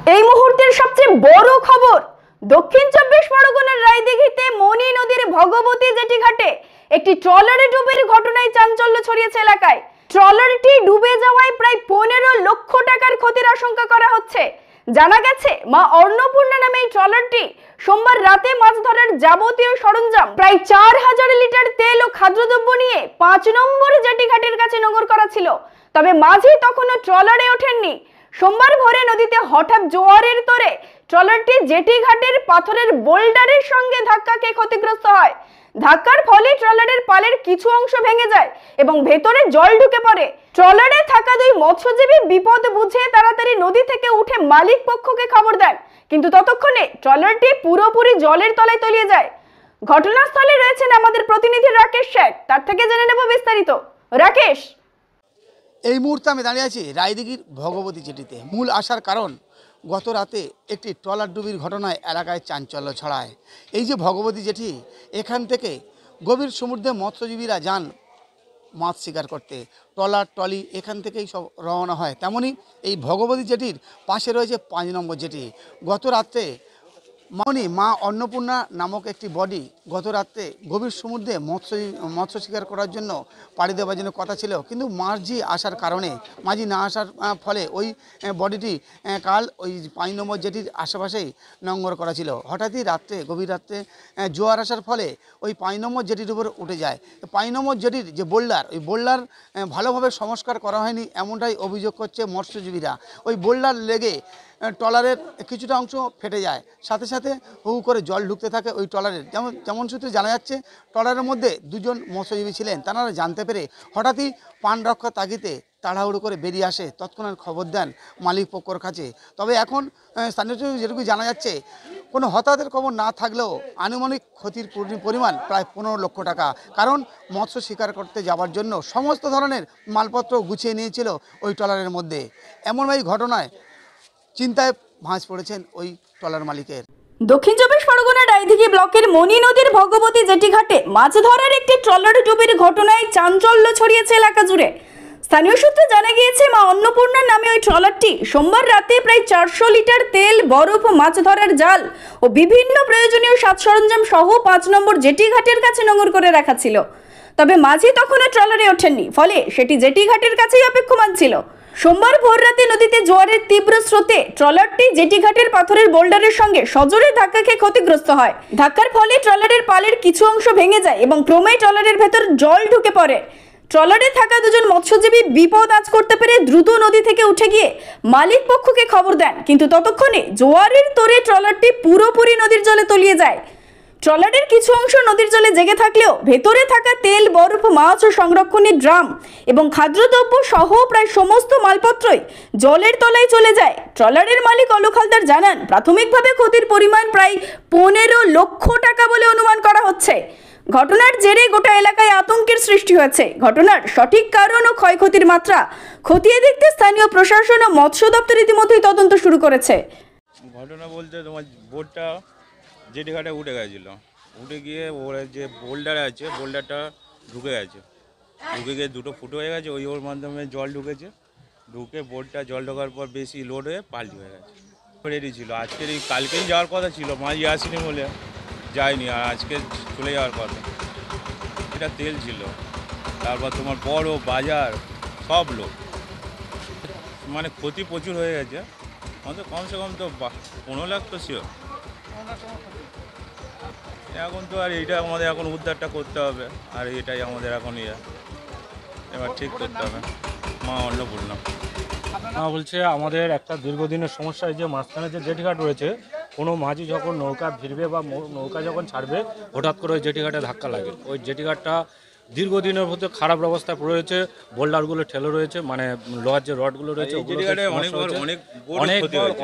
এই মুহূর্তের সবচেয়ে বড় খবর, দক্ষিণ চব্বিশ পরগনার রায়দিঘিতে মনি নদীর ভগবতী জেটি ঘাটে একটি ট্রলারে ডুবির ঘটনায় চাঞ্চল্য ছড়িয়েছে এলাকায়। ট্রলারটি ডুবে যাওয়ায় প্রায় 15 লক্ষ টাকার ক্ষতির আশঙ্কা করা হচ্ছে। জানা গেছে, মা অন্নপূর্ণা নামে এই ট্রলারটি সোমবার রাতে মাছ ধরার যাবতীয় সরঞ্জাম, প্রায় 4000 লিটার তেল ও খাদ্যদ্রব্য নিয়ে 5 নম্বর জেটি ঘাটের কাছে নোঙর করা ছিল। তবে মাঝি তখনও ট্রলারে ওঠেননি। সোমবার ভোরে নদীতে হঠাৎ জোয়ারের তোড়ে ট্রলারটি জেটি ঘাটের পাথরের বোল্ডারের সঙ্গে ধাক্কা খেয়ে ক্ষতিগ্রস্ত হয়। ধাক্কার ফলে ট্রলারের পালের কিছু অংশ ভেঙে যায় এবং ভেতরে জল ঢুকে পড়ে। ট্রলারে থাকা দুই মৎস্যজীবী বিপদ বুঝে তাড়াতাড়ি নদী থেকে উঠে মালিক পক্ষকে খবর দেন, কিন্তু ততক্ষণে ট্রলারটি পুরোপুরি জলের তলায় তলিয়ে যায়। ঘটনাস্থলে রয়েছেন আমাদের প্রতিনিধি রাকেশ শেখ, তার থেকে জেনে নেব বিস্তারিত। রাকেশ, এই মুহূর্তে আমি দাঁড়িয়ে আছি রায়দিঘির ভগবতী জেটিতে। মূল আসার কারণ, গত রাতে একটি ট্রলার ডুবির ঘটনায় এলাকায় চাঞ্চল্য ছড়ায়। এই যে ভগবতী জেটি, এখান থেকে গভীর সমুদ্রে মৎস্যজীবীরা যান মাছ শিকার করতে। ট্রলার ট্রলি এখান থেকেই সব রওনা হয়। তেমনই এই ভগবতী জেটির পাশে রয়েছে 5 নম্বর জেটি। গত রাত্রে মা অন্নপূর্ণা নামক একটি বডি গত রাত্রে গভীর সমুদ্রে মৎস্য শিকার করার জন্য পাড়ি দেওয়ার জন্য কথা ছিল, কিন্তু মাঝি আসার কারণে, মাঝি না আসার ফলে ওই বডিটি কাল ওই 5 নম্বর জেটির আশেপাশেই নোঙর করা ছিল। হঠাৎই গভীর রাত্রে জোয়ার আসার ফলে ওই 5 নম্বর জেটির উপর উঠে যায়। 5 নম্বর জেটির যে বোল্ডার, ওই বোল্ডার ভালোভাবে সংস্কার করা হয়নি, এমনটাই অভিযোগ করছে মৎস্যজীবীরা। ওই বোল্ডার লেগে ট্রলারের কিছুটা অংশ ফেটে যায়, সাথে সাথে হু করে জল ঢুকতে থাকে ওই ট্রলারের। যেমন সূত্রে জানা যাচ্ছে, ট্রলারের মধ্যে 2 জন মৎস্যজীবী ছিলেন। তারা জানতে পেরে হঠাৎই প্রাণ রক্ষা তাগিদে তাড়াহুড়ো করে বেরিয়ে আসে, তৎক্ষণাৎ খবর দেন মালিক পক্ষর কাছে। তবে এখন স্থানীয় যেটুকু জানা যাচ্ছে, কোনো হতাহতের খবর না থাকলেও আনুমানিক ক্ষতির পরিমাণ প্রায় 15 লক্ষ টাকা। কারণ মৎস্য শিকার করতে যাওয়ার জন্য সমস্ত ধরনের মালপত্র গুছিয়ে নিয়েছিল ওই ট্রলারের মধ্যে। এমনই ঘটনায় চিন্তায় ভাঁজ পড়েছেন ওই ট্রলার মালিকের। দক্ষিণ চব্বিশ পরগনার রায়দিঘি ব্লকের মনি নদীর ভগবতী জেটি ঘাটে মাছ ধরার একটি ট্রলার ডুবির ঘটনায় চাঞ্চল্য ছড়িয়েছে এলাকা জুড়ে। স্থানীয় সূত্রে জানা গিয়েছে, মা অন্নপূর্ণা নামে ওই ট্রলারটি সোমবার রাতে প্রায় 400 লিটার তেল, বরফ, মাছ ধরার জাল ও বিভিন্ন প্রয়োজনীয় সাজ সরঞ্জাম সহ 5 নম্বর জেটি ঘাটের কাছে নোঙর করে রাখা ছিল। তবে মাঝি তখনও ট্রলারে ওঠেননি, ফলে সেটি জেটি ঘাটের কাছেই অপেক্ষমান ছিল। সোমবার ভোর রাতে নদীতে জোয়ারের তীব্র স্রোতে ট্রলারটি জেটি ঘাটের পাথরের বোল্ডারের সঙ্গে সজোরে ধাক্কা খেয়ে ক্ষতিগ্রস্ত হয়। ধাক্কার ফলে ট্রলারের পালের কিছু অংশ ভেঙে যায় এবং ক্রমেই ট্রলারের ভেতর জল ঢুকে পড়ে। ট্রলারে থাকা 2 জন মৎস্যজীবী বিপদ আঁচ করতে পেরে দ্রুত নদী থেকে উঠে গিয়ে মালিক পক্ষকে খবর দেন, কিন্তু ততক্ষণে জোয়ারের তোড়ে ট্রলারটি পুরোপুরি নদীর জলে তলিয়ে যায়। ট্রলারের কিছু অংশ নদীর জলে জেগে থাকলেও ভেতরে থাকা তেল, বরফ, মাছ ও সংরক্ষণের ড্রাম এবং খাদ্যদ্রব্য সহ প্রায় সমস্ত মালপত্রই জলের তলায় চলে যায়। ট্রলারের মালিক অলোক হালদার জানান, প্রাথমিকভাবে ক্ষতির পরিমাণ প্রায় 15 লক্ষ টাকা বলে অনুমান করা হচ্ছে। ঘটনার জেরে গোটা এলাকায় আতঙ্কের সৃষ্টি হয়েছে। ঘটনার সঠিক কারণ ও ক্ষয়ক্ষতির মাত্রা খতিয়ে দেখতে স্থানীয় প্রশাসন ও মৎস্য দপ্তর ইতিমধ্যেই তদন্ত শুরু করেছে। ঘটনা বলতে, তোমার বোটটা জেটি ঘাটে উঠে গেছিল, উঠে গিয়ে ওর যে বোল্ডার আছে, বোল্ডারটা ঢুকে গেছে, ঢুকে গিয়ে 2টো ফুটো হয়ে গেছে। ওর মাধ্যমে জল ঢুকেছে, ঢুকে বোটটা জল ঢোকার পর বেশি লোড হয়ে পাল্টি হয়ে গেছে। রেডি ছিল, আজকের এই কালকেই যাওয়ার কথা ছিল, মাঝি আসেনি বলে যায়নি, আর আজকে চলে যাওয়ার কথা। এটা তেল ছিল, তারপর তোমার বড় বাজার সব লোক, মানে ক্ষতি প্রচুর হয়ে গেছে। আমাদের কমসে কম তো 15 লাখ তো শিওর। এখন তো আর এইটা আমাদের এখন উদ্ধারটা করতে হবে, আর এটাই আমাদের এখন এবার ঠিক করতে হবে। মা অন্নপূর্ণা বলছে, আমাদের একটা দীর্ঘদিনের সমস্যা, যে মাঝখানে যে জেটিঘাট রয়েছে, কোনো মাঝি যখন নৌকা ভিড়বে বা নৌকা যখন ছাড়বে, হঠাৎ করে ওই জেটিঘাটে ধাক্কা লাগে। ওই জেটিঘাটটা দীর্ঘদিনের মধ্যে খারাপ অবস্থায় পড়ে রয়েছে, বোল্ডারগুলো ঠেলে রয়েছে, মানে লোহার যে রডগুলো রয়েছে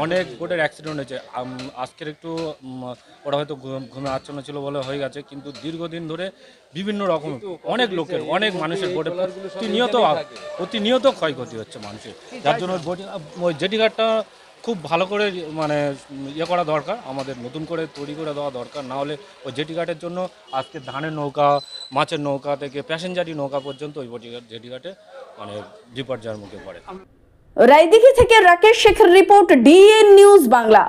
অনেক বোটের অ্যাক্সিডেন্ট হয়েছে। আজকের একটু ওরা হয়তো ঘুমে আচ্ছন্ন ছিল বলে হয়ে গেছে, কিন্তু দীর্ঘদিন ধরে বিভিন্ন রকম অনেক লোকের, অনেক মানুষের বোটে প্রতিনিয়ত ক্ষয়ক্ষতি হচ্ছে মানুষের। যার জন্য ওই জেটিঘাটটা খুব ভালো করে মানে করা দরকার, আমাদের নতুন করে তৈরি করে দেওয়া দরকার। না হলে ওই জেটিঘাটের জন্য আজকে ধানের নৌকা, মাছের নৌকা থেকে প্যাসেঞ্জারি নৌকা পর্যন্ত ওই জেটিঘাটে মানে বিপর্যয়ের মুখে পড়ে। রায়দিঘি থেকে রাকেশ শেখের রিপোর্ট, ডিএন নিউজ বাংলা।